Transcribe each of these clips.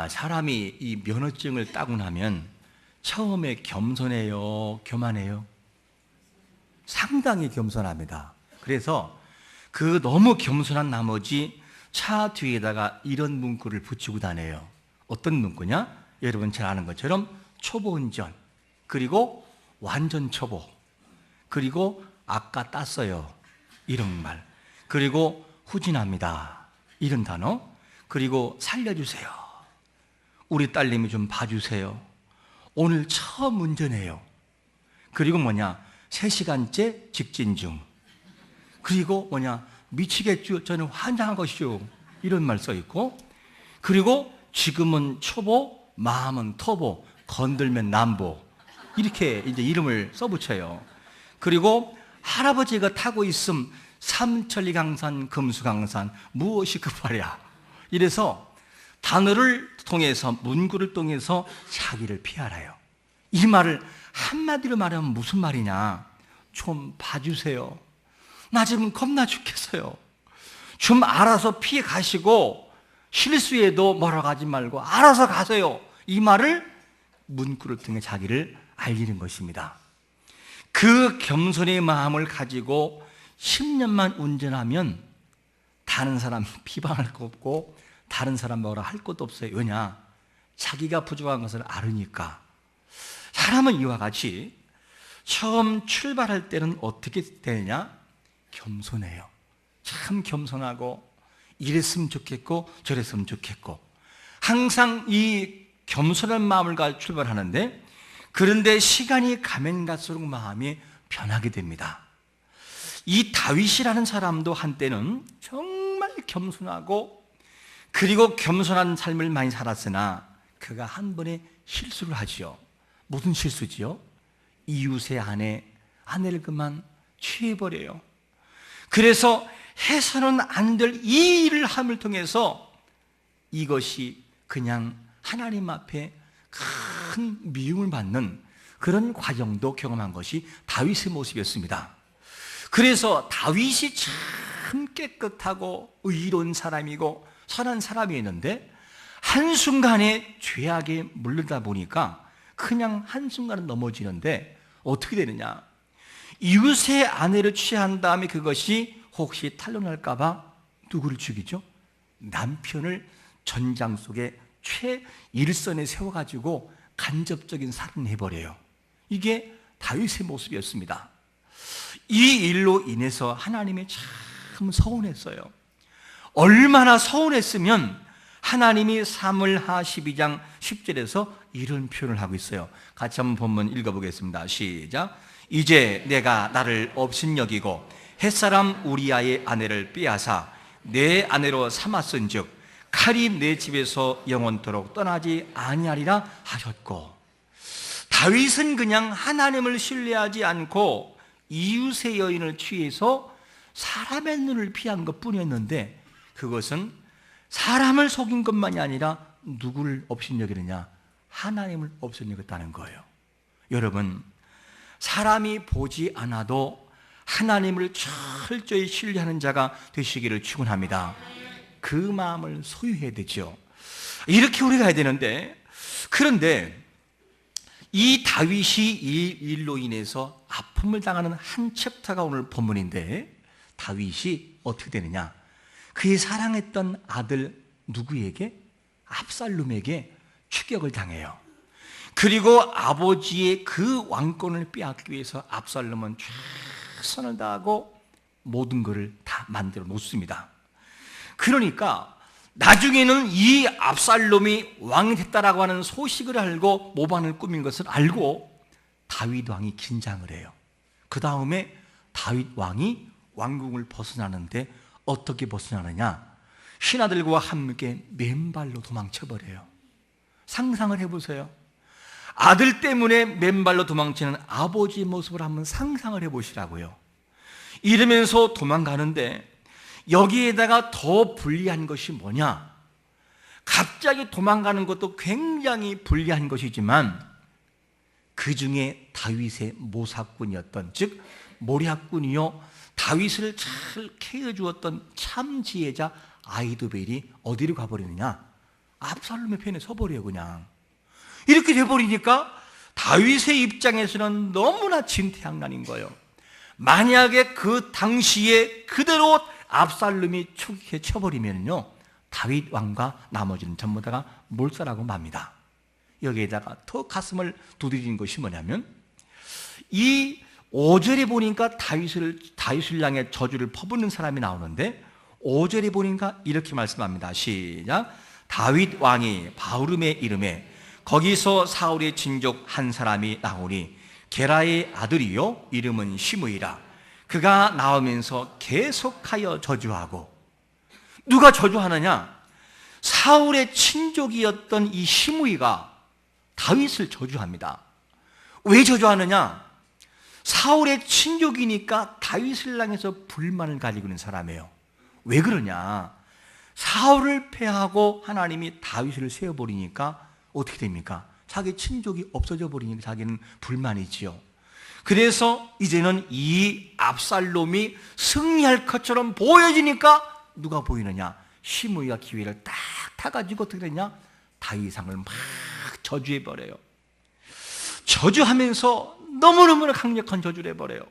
사람이 이 면허증을 따고 나면 처음에 겸손해요, 교만해요? 상당히 겸손합니다. 그래서 그 너무 겸손한 나머지 차 뒤에다가 이런 문구를 붙이고 다녀요. 어떤 문구냐? 여러분 잘 아는 것처럼 초보 운전, 그리고 완전 초보, 그리고 아까 땄어요, 이런 말, 그리고 후진합니다, 이런 단어, 그리고 살려주세요, 우리 딸님이 좀 봐주세요, 오늘 처음 운전해요, 그리고 3시간째 직진 중, 그리고 미치겠죠, 저는 환장한 것이죠, 이런 말 써있고, 그리고 지금은 초보, 마음은 터보, 건들면 남보, 이렇게 이제 이름을 써붙여요. 그리고 할아버지가 타고 있음 삼천리강산 금수강산 무엇이 급하랴, 이래서 단어를 통해서, 문구를 통해서 자기를 피하라요. 이 말을 한마디로 말하면 무슨 말이냐? 좀 봐주세요, 나 지금 겁나 죽겠어요, 좀 알아서 피해 가시고 실수해도 뭐라고 하지 말고 알아서 가세요, 이 말을 문구를 통해 자기를 알리는 것입니다. 그 겸손의 마음을 가지고 10년만 운전하면 다른 사람 비방할 거 없고 다른 사람 뭐라 할 것도 없어요. 왜냐? 자기가 부족한 것을 알으니까. 사람은 이와 같이 처음 출발할 때는 어떻게 되느냐? 겸손해요. 참 겸손하고 이랬으면 좋겠고 저랬으면 좋겠고 항상 이 겸손한 마음을 가지고 출발하는데, 그런데 시간이 가면 갈수록 마음이 변하게 됩니다. 이 다윗이라는 사람도 한때는 정말 겸손하고 그리고 겸손한 삶을 많이 살았으나 그가 한 번에 실수를 하지요. 무슨 실수지요? 이웃의 아내를 그만 취해버려요. 그래서 해서는 안 될 이 일을 함을 통해서 이것이 그냥 하나님 앞에 큰 미움을 받는 그런 과정도 경험한 것이 다윗의 모습이었습니다. 그래서 다윗이 참 깨끗하고 의로운 사람이고 선한 사람이었는데 한순간에 죄악에 물들다 보니까 그냥 한순간에 넘어지는데 어떻게 되느냐? 이웃의 아내를 취한 다음에 그것이 혹시 탄로날까 봐 누구를 죽이죠? 남편을 전장 속에 최일선에 세워가지고 간접적인 살인을 해버려요. 이게 다윗의 모습이었습니다. 이 일로 인해서 하나님이 참 서운했어요. 얼마나 서운했으면 하나님이 사무엘하 12장 10절에서 이런 표현을 하고 있어요. 같이 한번 본문 읽어보겠습니다. 시작. 이제 내가 나를 업신여기고 햇사람 우리아의 아내를 빼앗아 내 아내로 삼았은즉 칼이 내 집에서 영원토록 떠나지 아니하리라 하셨고, 다윗은 그냥 하나님을 신뢰하지 않고 이웃의 여인을 취해서 사람의 눈을 피한 것뿐이었는데 그것은 사람을 속인 것만이 아니라 누구를 업신여기느냐? 하나님을 업신여겼다는 거예요. 여러분, 사람이 보지 않아도 하나님을 철저히 신뢰하는 자가 되시기를 축원합니다. 그 마음을 소유해야 되죠. 이렇게 우리가 해야 되는데, 그런데 이 다윗이 이 일로 인해서 아픔을 당하는 한 챕터가 오늘 본문인데, 다윗이 어떻게 되느냐? 그의 사랑했던 아들 누구에게? 압살롬에게 추격을 당해요. 그리고 아버지의 그 왕권을 빼앗기 위해서 압살롬은 최선을 다하고 모든 것을 다 만들어 놓습니다. 그러니까 나중에는 이 압살롬이 왕이 됐다라고 하는 소식을 알고 모반을 꾸민 것을 알고 다윗 왕이 긴장을 해요. 그 다음에 다윗 왕이 왕궁을 벗어나는데 어떻게 벗어나느냐? 신하들과 함께 맨발로 도망쳐버려요. 상상을 해보세요. 아들 때문에 맨발로 도망치는 아버지의 모습을 한번 상상을 해보시라고요. 이러면서 도망가는데 여기에다가 더 불리한 것이 뭐냐? 갑자기 도망가는 것도 굉장히 불리한 것이지만 그 중에 다윗의 모사꾼이었던, 즉 모략꾼이요 다윗을 잘 케어주었던 참 지혜자 아히도벨이 어디로 가버리느냐? 압살롬의 편에 서버려요. 그냥 이렇게 돼버리니까 다윗의 입장에서는 너무나 진퇴양난인 거예요. 만약에 그 당시에 그대로 압살롬이 추격해 쳐버리면요, 다윗 왕과 나머지는 전부 다가 몰살하고 맙니다. 여기에다가 더 가슴을 두드리는 것이 뭐냐면, 이 5절에 보니까 다윗을 향해 저주를 퍼붓는 사람이 나오는데, 5절에 보니까 이렇게 말씀합니다. 시작. 다윗 왕이 바후림의 이름에 거기서 사울의 친족 한 사람이 나오니 게라의 아들이요 이름은 시므이라. 그가 나오면서 계속하여 저주하고. 누가 저주하느냐? 사울의 친족이었던 이 시므이가 다윗을 저주합니다. 왜 저주하느냐? 사울의 친족이니까 다윗을 향해서 불만을 가지고 있는 사람이에요. 왜 그러냐? 사울을 패하고 하나님이 다윗을 세워버리니까 어떻게 됩니까? 자기 친족이 없어져 버리니까 자기는 불만이지요. 그래서 이제는 이 압살롬이 승리할 것처럼 보여지니까 누가 보이느냐? 시므이가 기회를 딱 타가지고 어떻게 되냐? 다윗왕을 막 저주해버려요. 저주하면서 너무너무 강력한 저주를 해버려요.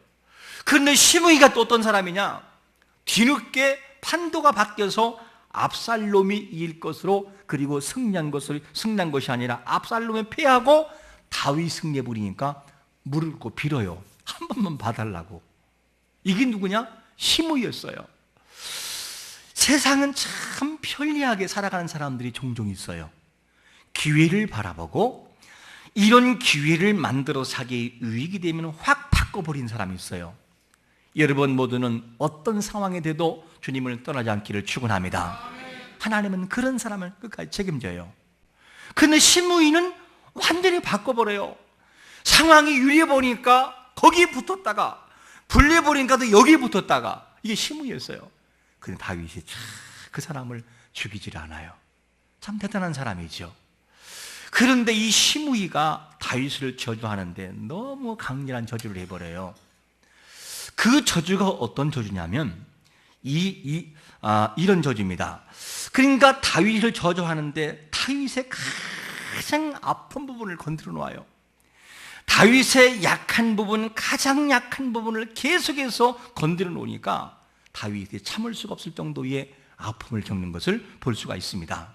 그런데 시므이가 또 어떤 사람이냐? 뒤늦게 판도가 바뀌어서 압살롬이 이길 것으로, 그리고 승리한 것이 아니라 압살롬을 패하고 다윗 승리해 버리니까 무릎 꿇고 빌어요. 한 번만 봐달라고. 이게 누구냐? 시므이였어요. 세상은 참 편리하게 살아가는 사람들이 종종 있어요. 기회를 바라보고 이런 기회를 만들어 자기의 유익이 되면 확 바꿔버린 사람이 있어요. 여러분 모두는 어떤 상황에 돼도 주님을 떠나지 않기를 축원합니다. 하나님은 그런 사람을 끝까지 책임져요. 그런데 시므이는 완전히 바꿔버려요. 상황이 유리해 보니까 거기에 붙었다가, 불리해 보니까 또 여기에 붙었다가, 이게 시므이였어요. 그런데 다윗이 참 그 사람을 죽이질 않아요. 참 대단한 사람이죠. 그런데 이 시므이가 다윗을 저주하는데 너무 강렬한 저주를 해버려요. 그 저주가 어떤 저주냐면 이런 저주입니다. 그러니까 다윗을 저주하는데 다윗의 가장 아픈 부분을 건드려 놓아요. 다윗의 약한 부분, 가장 약한 부분을 계속해서 건드려 놓으니까 다윗이 참을 수가 없을 정도의 아픔을 겪는 것을 볼 수가 있습니다.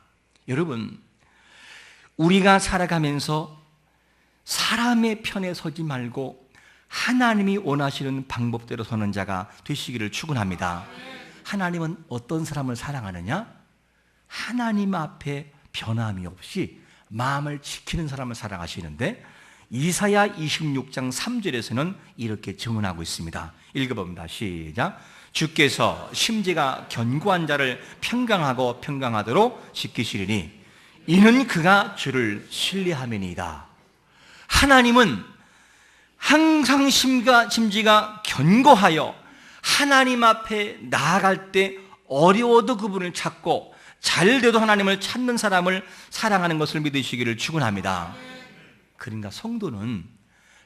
여러분, 우리가 살아가면서 사람의 편에 서지 말고 하나님이 원하시는 방법대로 서는 자가 되시기를 축원합니다. 하나님은 어떤 사람을 사랑하느냐? 하나님 앞에 변함이 없이 마음을 지키는 사람을 사랑하시는데, 이사야 26장 3절에서는 이렇게 증언하고 있습니다. 읽어봅니다. 시작. 주께서 심지가 견고한 자를 평강하고 평강하도록 지키시리니 이는 그가 주를 신뢰함이니이다. 하나님은 항상 심지가 견고하여 하나님 앞에 나아갈 때 어려워도 그분을 찾고 잘 돼도 하나님을 찾는 사람을 사랑하는 것을 믿으시기를 축원합니다. 그러니까 성도는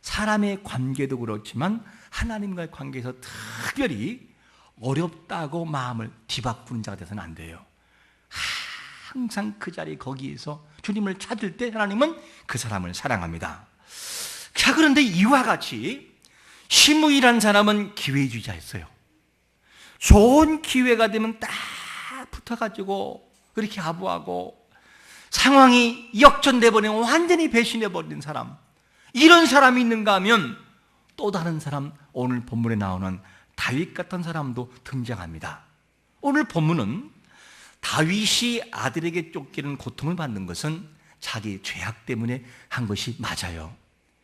사람의 관계도 그렇지만 하나님과의 관계에서 특별히 어렵다고 마음을 뒤바꾸는 자가 돼서는 안 돼요. 항상 그 자리 거기에서 주님을 찾을 때 하나님은 그 사람을 사랑합니다. 자, 그런데 이와 같이 시므이란 사람은 기회주의자였어요. 좋은 기회가 되면 딱 붙어가지고 그렇게 아부하고 상황이 역전돼 버리면 완전히 배신해 버리는 사람, 이런 사람이 있는가 하면 또 다른 사람, 오늘 본문에 나오는 다윗 같은 사람도 등장합니다. 오늘 본문은 다윗이 아들에게 쫓기는 고통을 받는 것은 자기 죄악 때문에 한 것이 맞아요.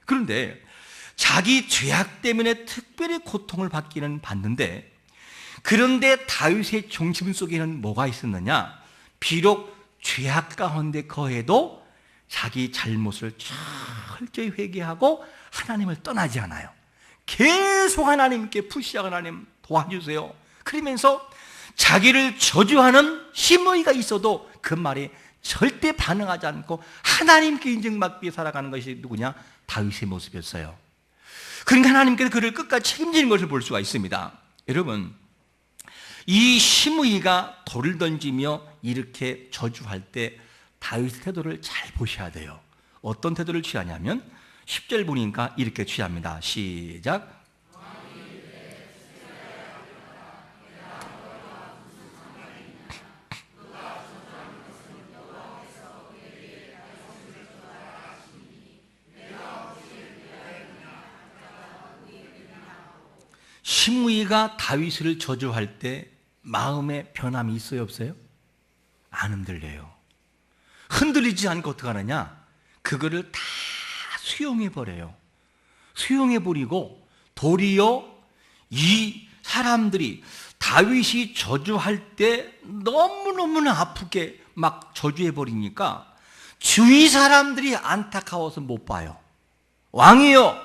그런데 자기 죄악 때문에 특별히 고통을 받는데, 그런데 다윗의 중심 속에는 뭐가 있었느냐? 비록 죄악 가운데 거해도 자기 잘못을 철저히 회개하고 하나님을 떠나지 않아요. 계속 하나님께 푸시하고 하나님 도와주세요. 그러면서 자기를 저주하는 시므이가 있어도 그 말에 절대 반응하지 않고 하나님께 인정받기 위해 살아가는 것이 누구냐? 다윗의 모습이었어요. 그러니까 하나님께서 그를 끝까지 책임지는 것을 볼 수가 있습니다. 여러분, 이 시므이가 돌을 던지며 이렇게 저주할 때 다윗의 태도를 잘 보셔야 돼요. 어떤 태도를 취하냐면 10절 보니까 이렇게 취합니다. 시작. 시므이가 다윗을 저주할 때 마음의 변함이 있어요, 없어요? 안 흔들려요. 흔들리지 않고 어떻게 하느냐? 그거를 다 수용해버려요. 수용해버리고 도리어 이 사람들이 다윗이 저주할 때 너무너무나 아프게 막 저주해버리니까 주위 사람들이 안타까워서 못 봐요. 왕이여,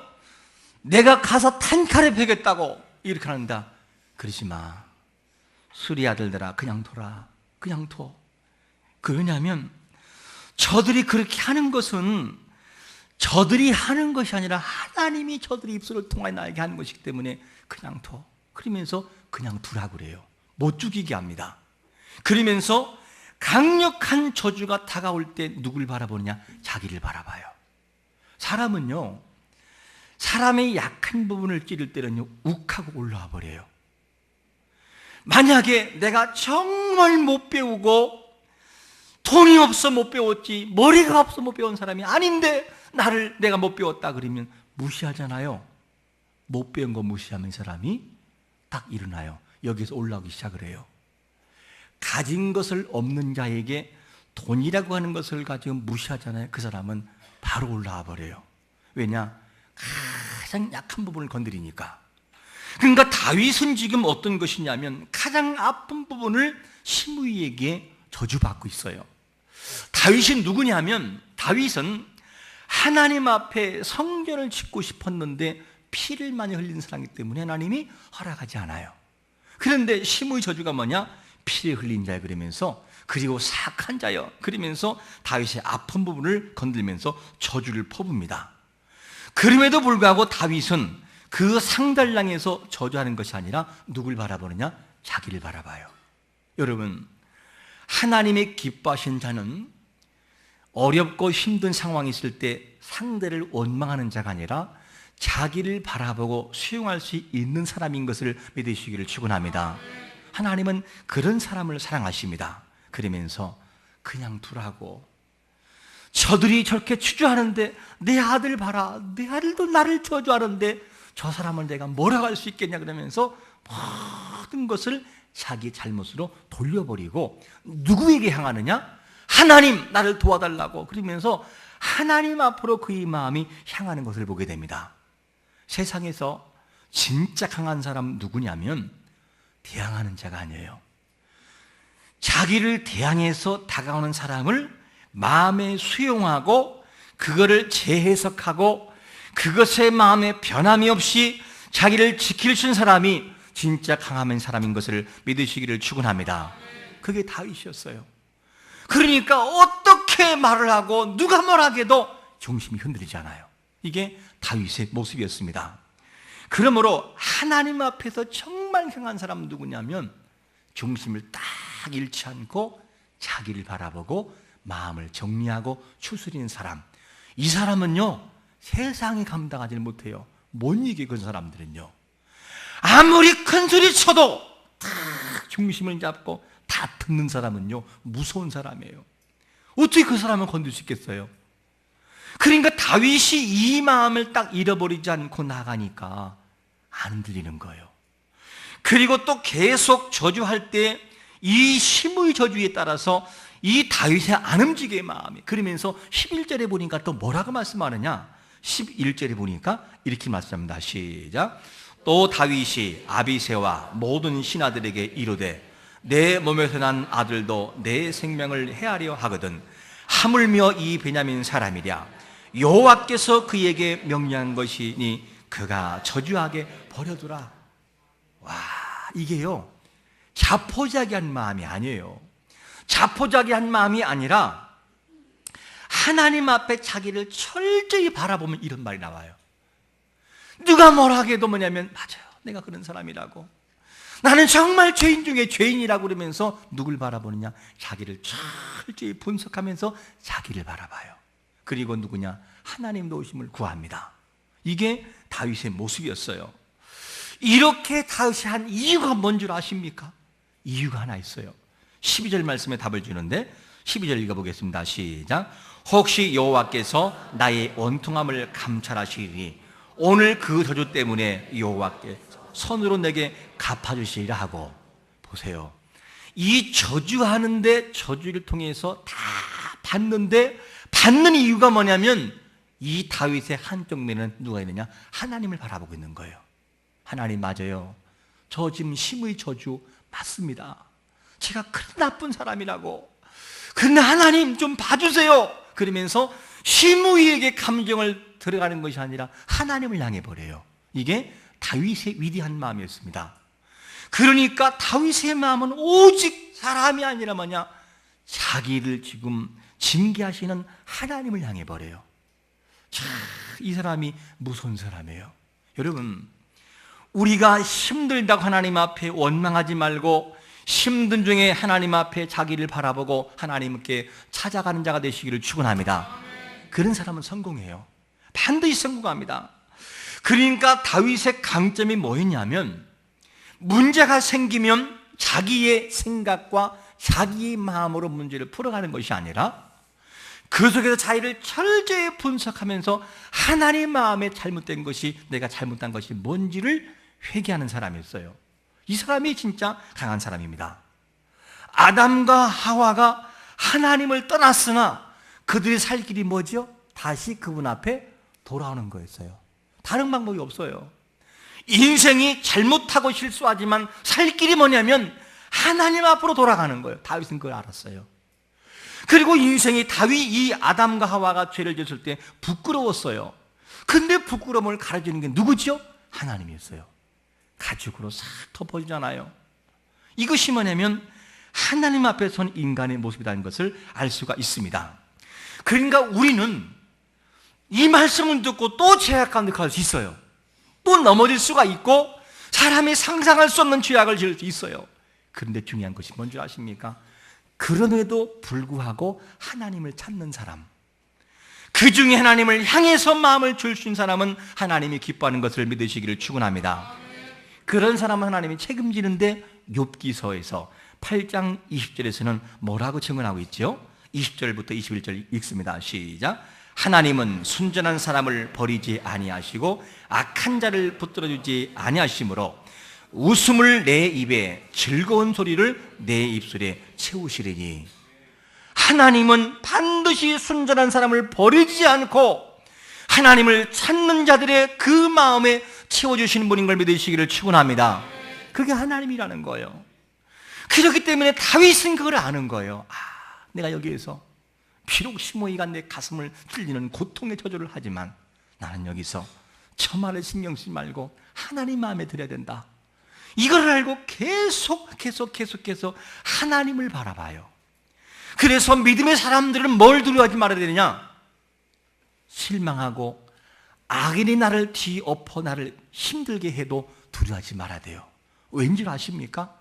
내가 가서 탄칼에 베겠다고 이렇게 한다. 그러지 마. 수리 아들들아, 그냥 둬라. 그냥 둬. 왜냐하면 저들이 그렇게 하는 것은 저들이 하는 것이 아니라 하나님이 저들의 입술을 통하여 나에게 하는 것이기 때문에 그냥 둬. 그러면서 그냥 두라고 그래요. 못 죽이게 합니다. 그러면서 강력한 저주가 다가올 때 누굴 바라보느냐? 자기를 바라봐요. 사람은요, 사람의 약한 부분을 찌를 때는요, 욱하고 올라와 버려요. 만약에 내가 정말 못 배우고 돈이 없어 못 배웠지, 머리가 없어 못 배운 사람이 아닌데 내가 못 배웠다 그러면 무시하잖아요. 못 배운 거 무시하면 사람이 딱 일어나요. 여기서 올라오기 시작을 해요. 가진 것을 없는 자에게 돈이라고 하는 것을 가지고 무시하잖아요. 그 사람은 바로 올라와 버려요. 왜냐? 가장 약한 부분을 건드리니까. 그러니까 다윗은 지금 어떤 것이냐면 가장 아픈 부분을 시므이에게 저주받고 있어요. 다윗이 누구냐면, 다윗은 하나님 앞에 성전을 짓고 싶었는데 피를 많이 흘린 사람이기 때문에 하나님이 허락하지 않아요. 그런데 시므이 저주가 뭐냐? 피를 흘린 자여 그러면서, 그리고 사악한 자여 그러면서 다윗의 아픈 부분을 건들면서 저주를 퍼붓니다. 그럼에도 불구하고 다윗은 그 상달랑에서 저주하는 것이 아니라 누굴 바라보느냐? 자기를 바라봐요. 여러분, 하나님의 기뻐하신 자는 어렵고 힘든 상황이 있을 때 상대를 원망하는 자가 아니라 자기를 바라보고 수용할 수 있는 사람인 것을 믿으시기를 축원합니다. 하나님은 그런 사람을 사랑하십니다. 그러면서 그냥 두라고. 저들이 저렇게 추주하는데 내 아들 봐라, 내 아들도 나를 저주하는데 저 사람을 내가 뭐라고 할 수 있겠냐 그러면서 모든 것을 자기 잘못으로 돌려버리고 누구에게 향하느냐? 하나님, 나를 도와달라고. 그러면서 하나님 앞으로 그의 마음이 향하는 것을 보게 됩니다. 세상에서 진짜 강한 사람 누구냐면 대항하는 자가 아니에요. 자기를 대항해서 다가오는 사람을 마음에 수용하고 그거를 재해석하고 그것의 마음에 변함이 없이 자기를 지킬 수 있는 사람이 진짜 강한 사람인 것을 믿으시기를 축원합니다. 그게 다윗이었어요. 그러니까 어떻게 말을 하고 누가 뭘 하게도 중심이 흔들리지 않아요. 이게 다윗의 모습이었습니다. 그러므로 하나님 앞에서 정말 강한 사람은 누구냐면 중심을 딱 잃지 않고 자기를 바라보고 마음을 정리하고 추스리는 사람. 이 사람은요, 세상이 감당하지 못해요. 못 이기게 그런 사람들은요, 아무리 큰 소리 쳐도 다 중심을 잡고 다 듣는 사람은요, 무서운 사람이에요. 어떻게 그 사람을 건들 수 있겠어요? 그러니까 다윗이 이 마음을 딱 잃어버리지 않고 나가니까 안 흔들리는 거예요. 그리고 또 계속 저주할 때 이 시므이 저주에 따라서 이 다윗의 안 움직이의 마음이, 그러면서 11절에 보니까 또 뭐라고 말씀하느냐? 11절에 보니까 이렇게 말씀합니다. 시작. 또 다윗이 아비새와 모든 신하들에게 이르되 내 몸에서 난 아들도 내 생명을 해하려 하거든 하물며 이 베냐민 사람이랴. 여호와께서 그에게 명령한 것이니 그가 저주하게 버려두라. 와, 이게요, 자포자기한 마음이 아니에요. 자포자기한 마음이 아니라 하나님 앞에 자기를 철저히 바라보면 이런 말이 나와요. 누가 뭘 하게도 뭐냐면 맞아요, 내가 그런 사람이라고. 나는 정말 죄인 중에 죄인이라고 그러면서 누굴 바라보느냐? 자기를 철저히 분석하면서 자기를 바라봐요. 그리고 누구냐? 하나님 도우심을 구합니다. 이게 다윗의 모습이었어요. 이렇게 다윗이 한 이유가 뭔 줄 아십니까? 이유가 하나 있어요. 12절 말씀에 답을 주는데 12절 읽어보겠습니다. 시작. 혹시 여호와께서 나의 원통함을 감찰하시리니 오늘 그 저주 때문에 여호와께 손으로 내게 갚아주시리라 하고. 보세요. 이 저주하는데 저주를 통해서 다 받는데 받는 이유가 뭐냐면 이 다윗의 한쪽 면에는 누가 있느냐? 하나님을 바라보고 있는 거예요. 하나님 맞아요. 저 지금 심의 저주 맞습니다. 제가 큰 나쁜 사람이라고. 그런데 하나님 좀 봐주세요. 그러면서 심의에게 감정을 들어가는 것이 아니라 하나님을 향해 버려요. 이게 다윗의 위대한 마음이었습니다. 그러니까 다윗의 마음은 오직 사람이 아니라 뭐냐? 자기를 지금 징계하시는 하나님을 향해 버려요. 참, 이 사람이 무서운 사람이에요. 여러분, 우리가 힘들다고 하나님 앞에 원망하지 말고 힘든 중에 하나님 앞에 자기를 바라보고 하나님께 찾아가는 자가 되시기를 축원합니다. 그런 사람은 성공해요. 반드시 성공합니다. 그러니까 다윗의 강점이 뭐였냐면 문제가 생기면 자기의 생각과 자기의 마음으로 문제를 풀어가는 것이 아니라 그 속에서 자기를 철저히 분석하면서 하나님 마음에 잘못된 것이, 내가 잘못한 것이 뭔지를 회개하는 사람이었어요. 이 사람이 진짜 강한 사람입니다. 아담과 하와가 하나님을 떠났으나 그들이 살 길이 뭐죠? 다시 그분 앞에 돌아오는 거였어요. 다른 방법이 없어요. 인생이 잘못하고 실수하지만 살 길이 뭐냐면 하나님 앞으로 돌아가는 거예요. 다윗은 그걸 알았어요. 그리고 인생이 이 아담과 하와가 죄를 지었을 때 부끄러웠어요. 근데 부끄러움을 가려주는 게 누구죠? 하나님이었어요. 가죽으로 싹 덮어주잖아요. 이것이 뭐냐면 하나님 앞에 선 인간의 모습이라는 것을 알 수가 있습니다. 그러니까 우리는 이 말씀을 듣고 또 죄악 가운데 갈 수 있어요. 또 넘어질 수가 있고 사람이 상상할 수 없는 죄악을 지을 수 있어요. 그런데 중요한 것이 뭔지 아십니까? 그럼에도 불구하고 하나님을 찾는 사람, 그 중에 하나님을 향해서 마음을 줄 수 있는 사람은 하나님이 기뻐하는 것을 믿으시기를 축원합니다. 그런 사람은 하나님이 책임지는데 욥기서에서 8장 20절에서는 뭐라고 증언하고 있죠? 20절부터 21절 읽습니다. 시작. 하나님은 순전한 사람을 버리지 아니하시고 악한 자를 붙들어주지 아니하시므로 웃음을 내 입에, 즐거운 소리를 내 입술에 채우시리니. 하나님은 반드시 순전한 사람을 버리지 않고 하나님을 찾는 자들의 그 마음에 채워주시는 분인 걸 믿으시기를 축원합니다. 그게 하나님이라는 거예요. 그렇기 때문에 다윗은 그걸 아는 거예요. 내가 여기에서 비록 시므이가 내 가슴을 찔리는 고통의 저주를 하지만 나는 여기서 저 말을 신경 쓰지 말고 하나님 마음에 들어야 된다. 이걸 알고 계속해서 하나님을 바라봐요. 그래서 믿음의 사람들은 뭘 두려워하지 말아야 되느냐? 실망하고 악인이 나를 뒤엎어 나를 힘들게 해도 두려워하지 말아야 돼요. 왠지 아십니까?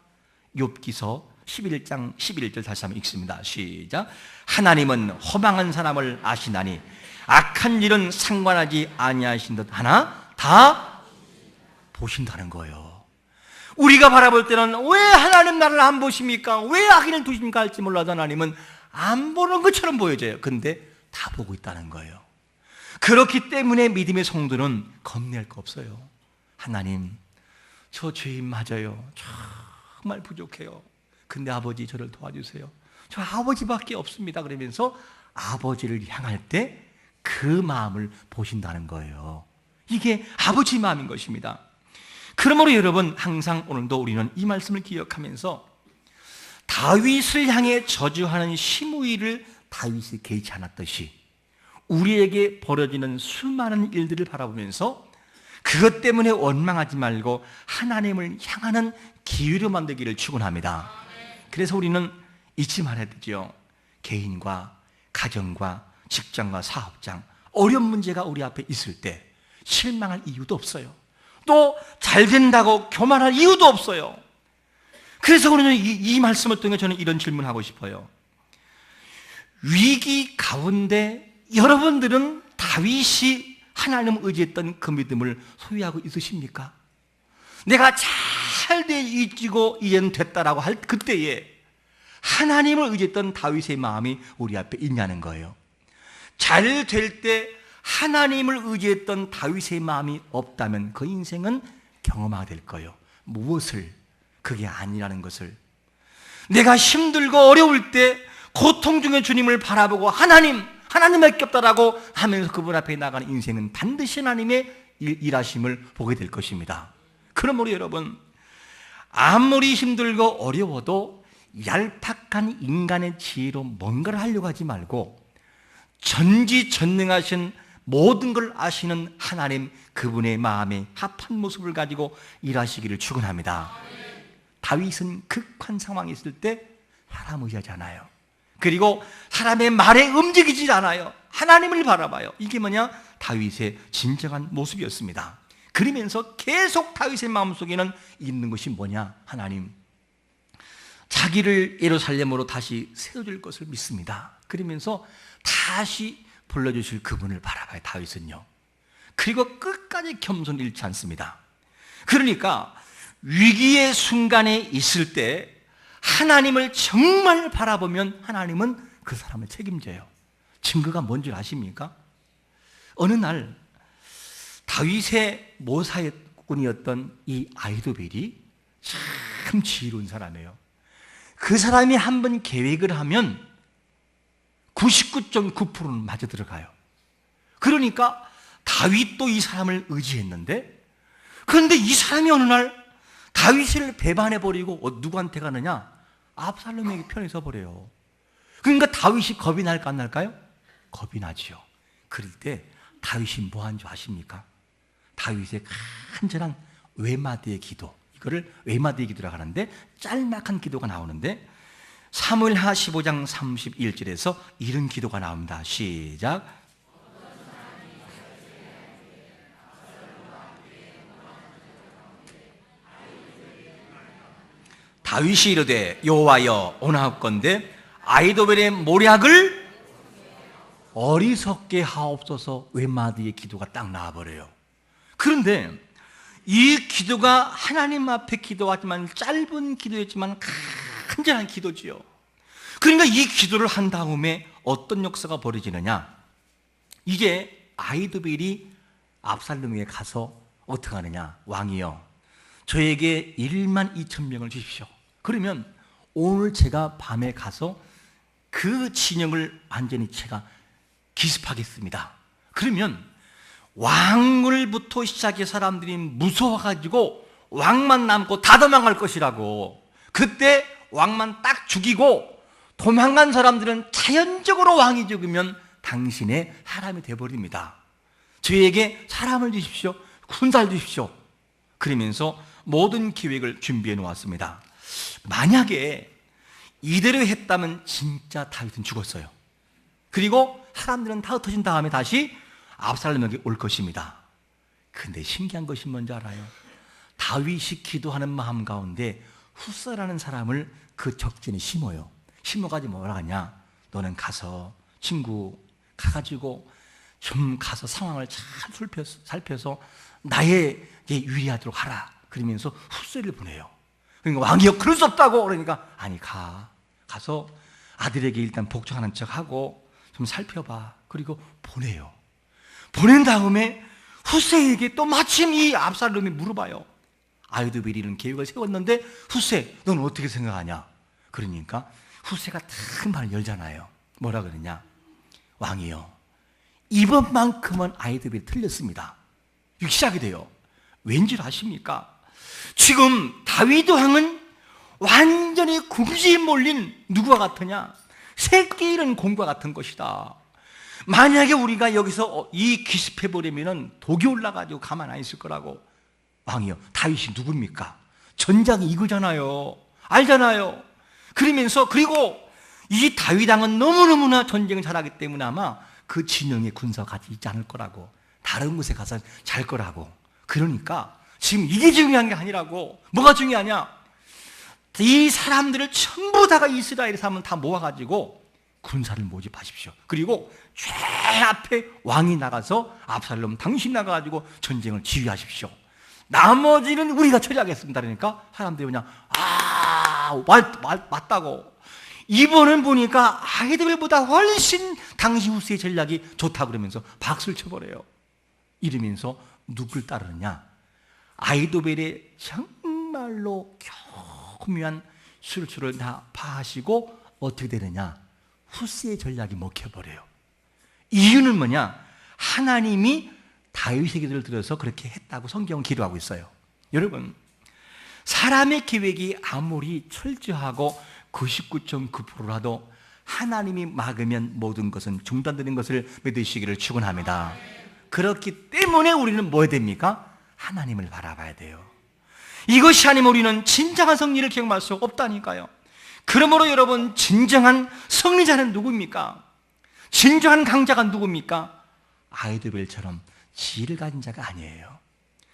욥기서 11장 11절 다시 한번 읽습니다. 시작. 하나님은 허망한 사람을 아시나니 악한 일은 상관하지 아니하신 듯 하나 다 보신다는 거예요. 우리가 바라볼 때는 왜 하나님 나를 안 보십니까? 왜 악인을 두십니까? 할지 몰라도 하나님은 안 보는 것처럼 보여져요. 근데 다 보고 있다는 거예요. 그렇기 때문에 믿음의 성도는 겁낼 거 없어요. 하나님, 저 죄인 맞아요. 정말 부족해요. 근데 아버지 저를 도와주세요. 저 아버지밖에 없습니다. 그러면서 아버지를 향할 때 그 마음을 보신다는 거예요. 이게 아버지 마음인 것입니다. 그러므로 여러분, 항상 오늘도 우리는 이 말씀을 기억하면서 다윗을 향해 저주하는 시므이를 다윗이 개의치 않았듯이 우리에게 벌어지는 수많은 일들을 바라보면서 그것 때문에 원망하지 말고 하나님을 향하는 기회로 만들기를 축원합니다. 그래서 우리는 잊지 말아야 되죠. 개인과 가정과 직장과 사업장, 어려운 문제가 우리 앞에 있을 때 실망할 이유도 없어요. 또 잘 된다고 교만할 이유도 없어요. 그래서 오늘 이 말씀을 통해 저는 이런 질문하고 싶어요. 위기 가운데 여러분들은 다윗이 하나님을 의지했던 그 믿음을 소유하고 있으십니까? 내가 잘 되어지고 이제는 됐다라고 할 그때에 하나님을 의지했던 다윗의 마음이 우리 앞에 있냐는 거예요. 잘 될 때 하나님을 의지했던 다윗의 마음이 없다면 그 인생은 경험하게 될 거예요. 무엇을? 그게 아니라는 것을. 내가 힘들고 어려울 때 고통 중에 주님을 바라보고 하나님밖에 없다라고 하면서 그분 앞에 나가는 인생은 반드시 하나님의 일하심을 보게 될 것입니다. 그러므로 여러분, 아무리 힘들고 어려워도 얄팍한 인간의 지혜로 뭔가를 하려고 하지 말고 전지전능하신 모든 걸 아시는 하나님, 그분의 마음에 합한 모습을 가지고 일하시기를 축원합니다. 다윗은 극한 상황에 있을 때 사람 의지하잖아요. 그리고 사람의 말에 움직이지 않아요. 하나님을 바라봐요. 이게 뭐냐? 다윗의 진정한 모습이었습니다. 그러면서 계속 다윗의 마음속에는 있는 것이 뭐냐? 하나님, 자기를 예루살렘으로 다시 세워줄 것을 믿습니다. 그러면서 다시 불러주실 그분을 바라봐요, 다윗은요. 그리고 끝까지 겸손 잃지 않습니다. 그러니까 위기의 순간에 있을 때 하나님을 정말 바라보면 하나님은 그 사람을 책임져요. 증거가 뭔지 아십니까? 어느 날 다윗의 모사꾼이었던 이 아히도벨이 참 지혜로운 사람이에요. 그 사람이 한번 계획을 하면 99.9%는 맞아 들어가요. 그러니까 다윗도 이 사람을 의지했는데, 그런데 이 사람이 어느 날 다윗을 배반해버리고 누구한테 가느냐? 압살롬에게 편에 서버려요. 그러니까 다윗이 겁이 날까 안 날까요? 겁이 나지요. 그럴 때 다윗이 뭐 한 줄 아십니까? 다윗의 간절한 외마디의 기도, 이거를 외마디의 기도라고 하는데 짤막한 기도가 나오는데 사무엘하 15장 31절에서 이런 기도가 나옵니다. 시작. 다윗이 이르되 여호와여 원하옵건대 아히도벨의 모략을 어리석게 하옵소서. 외마디의 기도가 딱 나와버려요. 그런데 이 기도가 하나님 앞에 기도하지만 짧은 기도였지만 간절한 기도지요. 그러니까 이 기도를 한 다음에 어떤 역사가 벌어지느냐? 이제 아히도벨이 압살롬에게 가서 어떻게 하느냐? 왕이여, 저에게 12,000명을 주십시오. 그러면 오늘 제가 밤에 가서 그 진영을 완전히 제가 기습하겠습니다. 그러면 왕을부터 시작해 사람들이 무서워가지고 왕만 남고 다 도망갈 것이라고. 그때 왕만 딱 죽이고 도망간 사람들은 자연적으로 왕이 죽으면 당신의 사람이 되어버립니다. 저에게 사람을 주십시오. 군사를 주십시오. 그러면서 모든 계획을 준비해 놓았습니다. 만약에 이대로 했다면 진짜 다윗은 죽었어요. 그리고 사람들은 다 흩어진 다음에 다시 압살롬에게 올 것입니다. 근데 신기한 것이 뭔지 알아요? 다윗이 기도하는 마음 가운데 후사라는 사람을 그 적진에 심어요. 심어가지고 뭐라 하냐? 너는 가서 친구 가가지고 좀 가서 상황을 잘 살펴서 나에게 유리하도록 하라. 그러면서 후세를 보내요. 그러니까 왕이여 그럴 수 없다고. 그러니까 아니 가서 아들에게 일단 복종하는 척하고 좀 살펴봐. 그리고 보내요. 보낸 다음에 후세에게 또 마침 이 압살롬이 물어봐요. 아히도벨이 이런 계획을 세웠는데 후세 너는 어떻게 생각하냐? 그러니까 후세가 큰 말을 열잖아요. 뭐라 그러냐? 왕이여 이번만큼은 아히도벨이 틀렸습니다. 이렇게 시작이 돼요. 왠지 아십니까? 지금 다윗 왕은 완전히 궁지에 몰린 누구와 같으냐? 새끼 잃은 곰과 같은 것이다. 만약에 우리가 여기서 이 기습해버리면 독이 올라가지고 가만 안 있을 거라고. 왕이요, 다윗이 누굽니까? 전장이 이거잖아요. 알잖아요. 그러면서 그리고 이 다윗 왕은 너무너무나 전쟁을 잘하기 때문에 아마 그 진영의 군사가 같이 있지 않을 거라고. 다른 곳에 가서 잘 거라고. 그러니까 지금 이게 중요한 게 아니라고. 뭐가 중요하냐? 이 사람들을 전부 다가 이스라엘 사람은 다 모아가지고 군사를 모집하십시오. 그리고 제일 앞에 왕이 나가서 압살롬 당신 나가가지고 전쟁을 지휘하십시오. 나머지는 우리가 처리하겠습니다. 그러니까 사람들이 그냥 맞다고. 이번은 보니까 아히도벨보다 훨씬 당시 후세의 전략이 좋다 그러면서 박수를 쳐버려요. 이러면서 누굴 따르느냐? 아히도벨의 정말로 교묘한 술수를 다 파하시고 어떻게 되느냐? 후세의 전략이 먹혀버려요. 이유는 뭐냐? 하나님이 다윗의 기도를 들어서 그렇게 했다고 성경은 기록하고 있어요. 여러분, 사람의 계획이 아무리 철저하고 99.9%라도 하나님이 막으면 모든 것은 중단되는 것을 믿으시기를 축원합니다. 그렇기 때문에 우리는 뭐 해야 됩니까? 하나님을 바라봐야 돼요. 이것이 아니면 우리는 진정한 승리를 경험할 수 없다니까요. 그러므로 여러분, 진정한 승리자는 누구입니까? 진정한 강자가 누구입니까? 아히도벨처럼 지혜를 가진 자가 아니에요.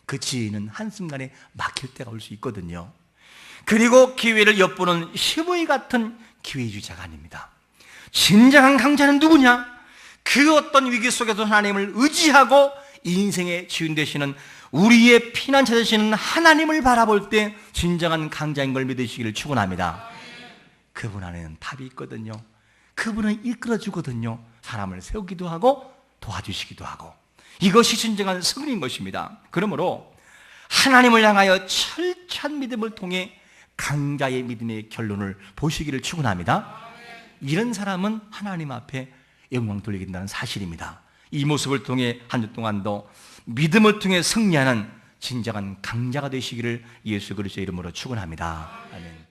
그 지혜는 한순간에 막힐 때가 올 수 있거든요. 그리고 기회를 엿보는 시므이 같은 기회주의자가 아닙니다. 진정한 강자는 누구냐? 그 어떤 위기 속에서 하나님을 의지하고 인생의 주인 되시는, 우리의 피난처 되시는 하나님을 바라볼 때 진정한 강자인 걸 믿으시기를 축원합니다. 그분 안에는 답이 있거든요. 그분은 이끌어주거든요. 사람을 세우기도 하고 도와주시기도 하고. 이것이 진정한 승리인 것입니다. 그러므로 하나님을 향하여 철저한 믿음을 통해 강자의 믿음의 결론을 보시기를 축원합니다. 이런 사람은 하나님 앞에 영광 돌리게 된다는 사실입니다. 이 모습을 통해 한 주 동안도 믿음을 통해 승리하는 진정한 강자가 되시기를 예수 그리스도의 이름으로 축원합니다. 아멘.